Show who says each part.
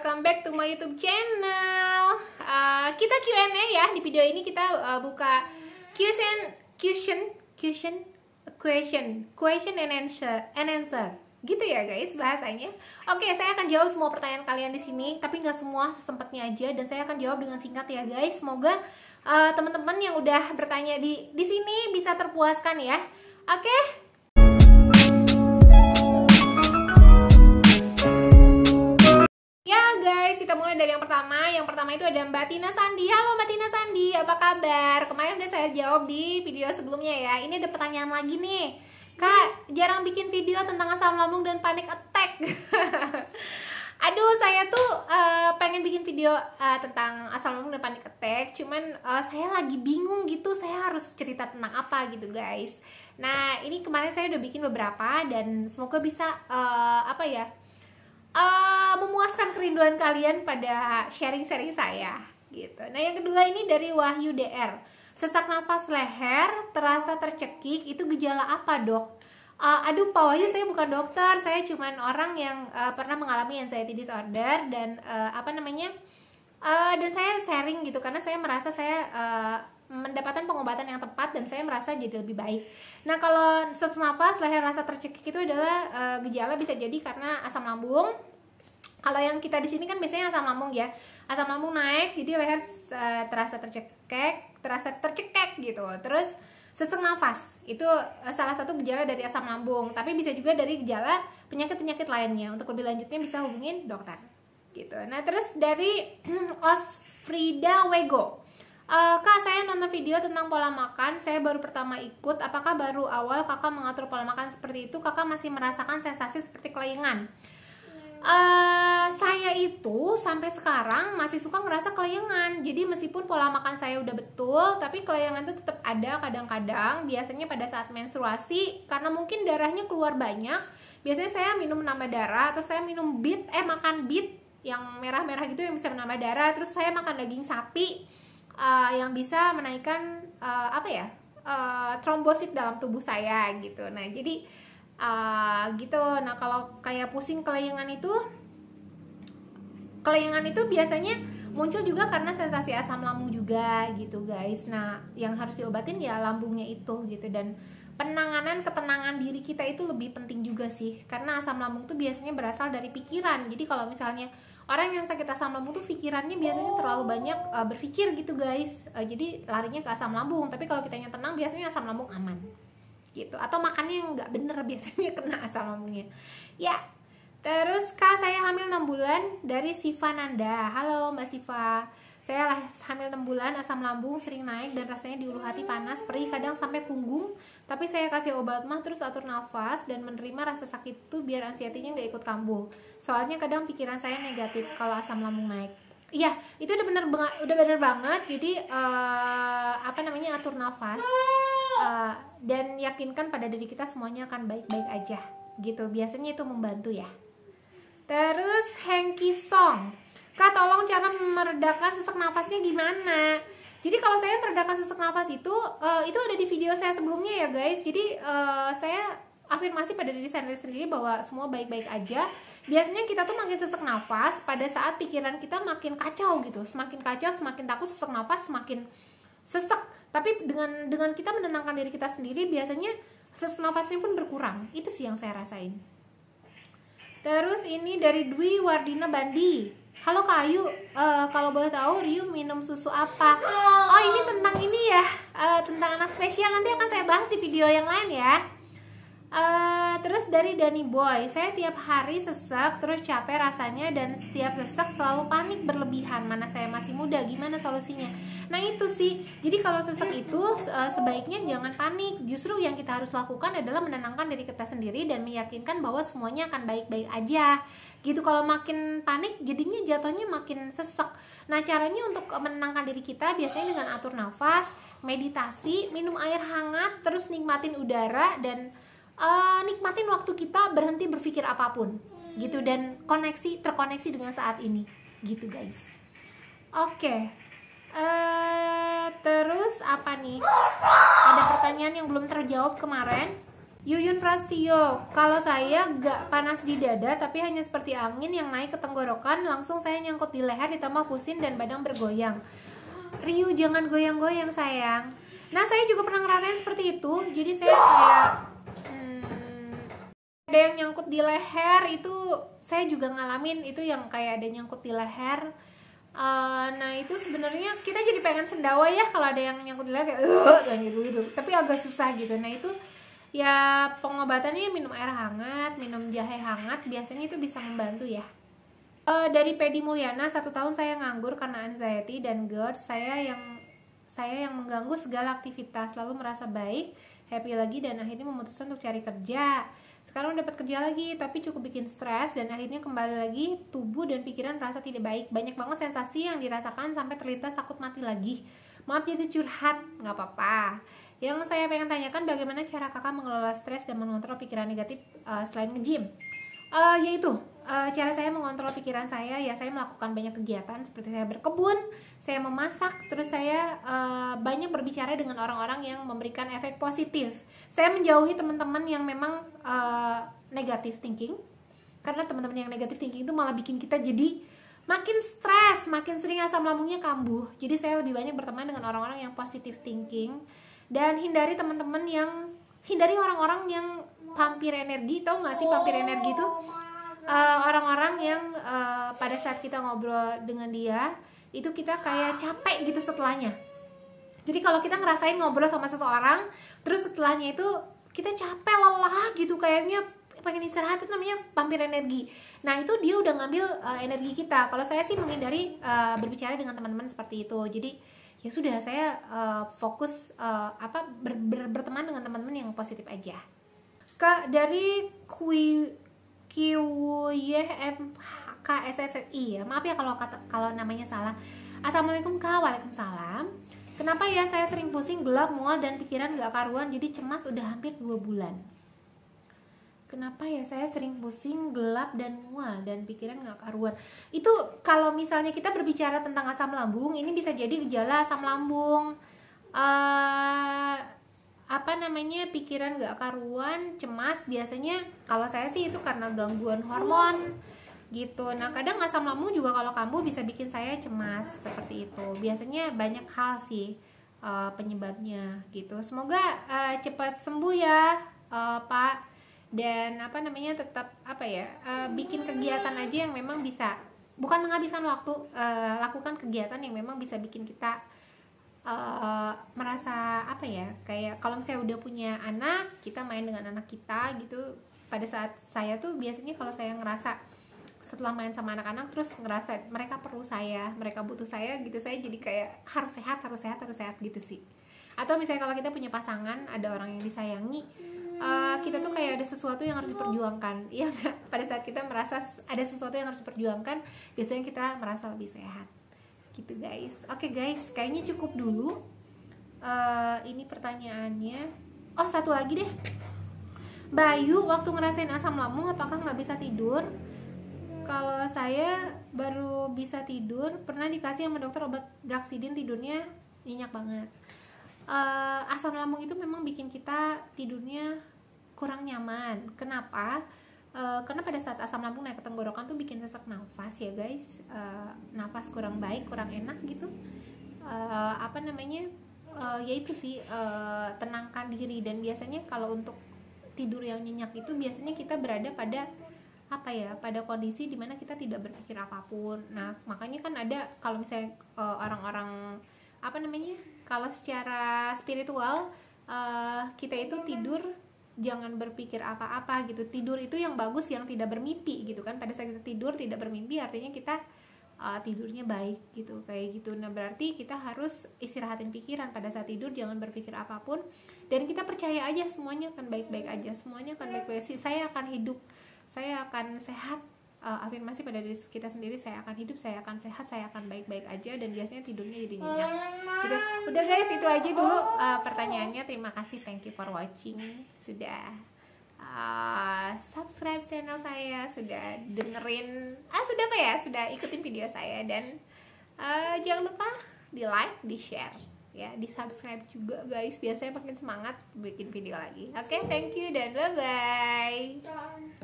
Speaker 1: welcome back to my YouTube channel. Kita Q&A ya. Di video ini kita buka question and answer. Gitu ya guys bahasanya. Oke, saya akan jawab semua pertanyaan kalian di sini, tapi nggak semua, sesempatnya aja, dan saya akan jawab dengan singkat ya guys. Semoga teman-teman yang udah bertanya di sini bisa terpuaskan ya. Oke. Kita mulai dari yang pertama. Yang pertama itu ada Mbak Tina Sandi. Halo Mbak Tina Sandi, apa kabar? Kemarin udah saya jawab di video sebelumnya ya. Ini ada pertanyaan lagi nih. Kak, jarang bikin video tentang asam lambung dan panic attack. Aduh, saya tuh pengen bikin video tentang asam lambung dan panic attack. Cuman saya lagi bingung gitu, saya harus cerita tentang apa gitu guys. Nah, ini kemarin saya udah bikin beberapa dan semoga bisa memuaskan kerinduan kalian pada sharing-sharing saya gitu. Nah, yang kedua ini dari Wahyu DR. Sesak nafas leher terasa tercekik, itu gejala apa dok? Aduh Pak Wahyu, saya bukan dokter, saya cuman orang yang pernah mengalami anxiety disorder dan dan saya sharing gitu karena saya merasa saya mendapatkan pengobatan yang tepat dan saya merasa jadi lebih baik. Nah, kalau sesak nafas leher rasa tercekik itu adalah gejala bisa jadi karena asam lambung. Kalau yang kita di sini kan biasanya asam lambung ya, asam lambung naik, jadi leher terasa tercekek gitu. Terus sesak nafas itu salah satu gejala dari asam lambung, tapi bisa juga dari gejala penyakit-penyakit lainnya. Untuk lebih lanjutnya bisa hubungin dokter gitu. Nah, terus dari Osfrida Wego. Kak, saya nonton video tentang pola makan, saya baru pertama ikut. Apakah baru awal kakak mengatur pola makan seperti itu, kakak masih merasakan sensasi seperti kelayangan? Saya itu sampai sekarang masih suka ngerasa kelayangan. Jadi meskipun pola makan saya udah betul, tapi kelayangan itu tetap ada kadang-kadang. Biasanya pada saat menstruasi, karena mungkin darahnya keluar banyak. Biasanya saya minum menambah darah, atau saya minum makan beet yang merah-merah gitu yang bisa menambah darah. Terus saya makan daging sapi yang bisa menaikkan trombosit dalam tubuh saya gitu. Nah, jadi gitu. Nah, kalau kayak pusing kelayangan itu biasanya muncul juga karena sensasi asam lambung juga gitu guys. Nah, yang harus diobatin ya lambungnya itu gitu. Dan ketenangan diri kita itu lebih penting juga sih, karena asam lambung tuh biasanya berasal dari pikiran. Jadi kalau misalnya orang yang sakit asam lambung tuh pikirannya biasanya terlalu banyak berpikir gitu guys, jadi larinya ke asam lambung. Tapi kalau kitanya tenang biasanya asam lambung aman gitu, atau makannya yang nggak bener biasanya kena asam lambungnya ya. Terus Kak, saya hamil 6 bulan dari Siva Nanda. Halo Mbak Siva, saya hamil 6 bulan, asam lambung sering naik dan rasanya di ulu hati panas, perih kadang sampai punggung. Tapi saya kasih obat mah, terus atur nafas dan menerima rasa sakit itu biar anxiety-nya nggak ikut kambuh. Soalnya kadang pikiran saya negatif kalau asam lambung naik. Iya, itu udah bener banget. Jadi atur nafas dan yakinkan pada diri kita semuanya akan baik-baik aja gitu. Biasanya itu membantu ya. Terus Hengki Song, Kak tolong cara meredakan sesak nafasnya gimana? Jadi kalau saya meredakan sesak nafas itu ada di video saya sebelumnya ya guys. Jadi saya afirmasi pada diri saya sendiri bahwa semua baik-baik aja. Biasanya kita tuh makin sesak nafas pada saat pikiran kita makin kacau gitu. Semakin kacau, semakin takut, sesak nafas semakin sesak. Tapi dengan kita menenangkan diri kita sendiri, biasanya sesak nafasnya pun berkurang. Itu sih yang saya rasain. Terus ini dari Dwi Wardina Bandi. Halo Kak Ayu, kalau boleh tahu Ryu minum susu apa? Oh, ini tentang ini ya, tentang anak spesial. Nanti akan saya bahas di video yang lain ya. Terus dari Dani Boy, saya tiap hari sesak terus capek rasanya dan setiap sesak selalu panik berlebihan. Mana saya masih muda, gimana solusinya? Nah itu sih, jadi kalau sesak itu sebaiknya jangan panik. Justru yang kita harus lakukan adalah menenangkan diri kita sendiri dan meyakinkan bahwa semuanya akan baik-baik aja gitu. Kalau makin panik jadinya jatuhnya makin sesak. Nah, caranya untuk menenangkan diri kita biasanya dengan atur nafas, meditasi, minum air hangat, terus nikmatin udara dan nikmatin waktu kita berhenti berpikir apapun gitu, dan terkoneksi dengan saat ini gitu guys. Oke. Terus apa nih, ada pertanyaan yang belum terjawab kemarin. Yuyun Prastio, kalau saya gak panas di dada tapi hanya seperti angin yang naik ke tenggorokan, langsung saya nyangkut di leher ditambah pusing dan badan bergoyang. Ryu, jangan goyang-goyang sayang. Nah, saya juga pernah ngerasain seperti itu. Jadi saya kayak ada yang nyangkut di leher, itu saya juga ngalamin itu yang kayak ada nyangkut di leher. Nah itu sebenarnya kita jadi pengen sendawa ya kalau ada yang nyangkut di leher kayak gitu, tapi agak susah gitu. Nah itu ya pengobatannya minum air hangat, minum jahe hangat, biasanya itu bisa membantu ya. Dari Pedi Mulyana, 1 tahun saya nganggur karena anxiety dan GERD. Saya yang mengganggu segala aktivitas, lalu merasa baik, happy lagi, dan akhirnya memutuskan untuk cari kerja. Sekarang dapat kerja lagi, tapi cukup bikin stres, dan akhirnya kembali lagi tubuh dan pikiran merasa tidak baik. Banyak banget sensasi yang dirasakan sampai terlintas takut mati lagi. Maaf jadi curhat, nggak apa-apa. Yang saya pengen tanyakan, bagaimana cara kakak mengelola stres dan mengontrol pikiran negatif selain nge-gym? Yaitu cara saya mengontrol pikiran saya, ya saya melakukan banyak kegiatan seperti saya berkebun, saya memasak, terus saya banyak berbicara dengan orang-orang yang memberikan efek positif. Saya menjauhi teman-teman yang memang negative thinking, karena teman-teman yang negative thinking itu malah bikin kita jadi makin stres, makin sering asam lambungnya kambuh. Jadi saya lebih banyak berteman dengan orang-orang yang positive thinking, dan hindari orang-orang yang vampir energi. Tahu nggak sih vampir energi itu? Orang-orang yang pada saat kita ngobrol dengan dia itu kita kayak capek gitu setelahnya. Jadi kalau kita ngerasain ngobrol sama seseorang terus setelahnya itu kita capek, lelah gitu, kayaknya pengen istirahat, itu namanya vampir energi. Nah itu dia udah ngambil energi kita. Kalau saya sih menghindari berbicara dengan teman-teman seperti itu. Jadi ya sudah, saya fokus berteman dengan teman-teman yang positif aja. Kak, dari KSSI ya, maaf ya kalau namanya salah. Assalamualaikum Kak. Waalaikumsalam. Kenapa ya saya sering pusing, gelap, mual, dan pikiran gak karuan, jadi cemas udah hampir 2 bulan. Kenapa ya saya sering pusing, gelap, dan mual, dan pikiran gak karuan? Itu kalau misalnya kita berbicara tentang asam lambung, ini bisa jadi gejala asam lambung, pikiran gak karuan, cemas. Biasanya kalau saya sih itu karena gangguan hormon gitu. Nah kadang asam lambung juga kalau kambuh bisa bikin saya cemas seperti itu. Biasanya banyak hal sih penyebabnya gitu. Semoga cepat sembuh ya Pak. Dan tetap bikin kegiatan aja yang memang bisa, bukan menghabiskan waktu, lakukan kegiatan yang memang bisa bikin kita merasa kayak kalau misalnya udah punya anak, kita main dengan anak kita gitu. Pada saat saya tuh biasanya kalau saya ngerasa setelah main sama anak-anak terus ngerasa mereka perlu saya, mereka butuh saya gitu, saya jadi kayak harus sehat gitu sih. Atau misalnya kalau kita punya pasangan, ada orang yang disayangi, kita tuh kayak ada sesuatu yang harus diperjuangkan, ya nggak? Pada saat kita merasa ada sesuatu yang harus diperjuangkan, biasanya kita merasa lebih sehat gitu guys. Oke guys, kayaknya cukup dulu ini pertanyaannya. Oh, satu lagi deh. Bayu, waktu ngerasain asam lambung apakah nggak bisa tidur? Kalau saya baru bisa tidur, pernah dikasih sama dokter obat Braxidin, tidurnya nyenyak banget. Asam lambung itu memang bikin kita tidurnya kurang nyaman. Kenapa? Karena pada saat asam lambung naik ke tenggorokan tuh bikin sesak nafas ya guys. Nafas kurang baik, kurang enak gitu. Ya itu sih, tenangkan diri. Dan biasanya kalau untuk tidur yang nyenyak itu biasanya kita berada pada pada kondisi dimana kita tidak berpikir apapun. Nah makanya kan ada kalau misalnya orang-orang kalau secara spiritual kita itu tidur jangan berpikir apa-apa gitu. Tidur itu yang bagus yang tidak bermimpi gitu kan. Pada saat kita tidur tidak bermimpi artinya kita tidurnya baik gitu, kayak gitu. Nah berarti kita harus istirahatin pikiran pada saat tidur, jangan berpikir apapun, dan kita percaya aja semuanya akan baik-baik aja, semuanya akan baik-baik. Saya akan hidup, saya akan sehat, afirmasi pada diri kita sendiri, saya akan hidup, saya akan sehat, saya akan baik-baik aja, dan biasanya tidurnya jadi nyenyak gitu. Udah guys, itu aja dulu pertanyaannya. Terima kasih, thank you for watching, sudah subscribe channel saya, sudah dengerin sudah ikutin video saya, dan jangan lupa di like, di share. ya, di subscribe juga guys, biasanya makin semangat bikin video lagi. Oke, thank you dan bye bye.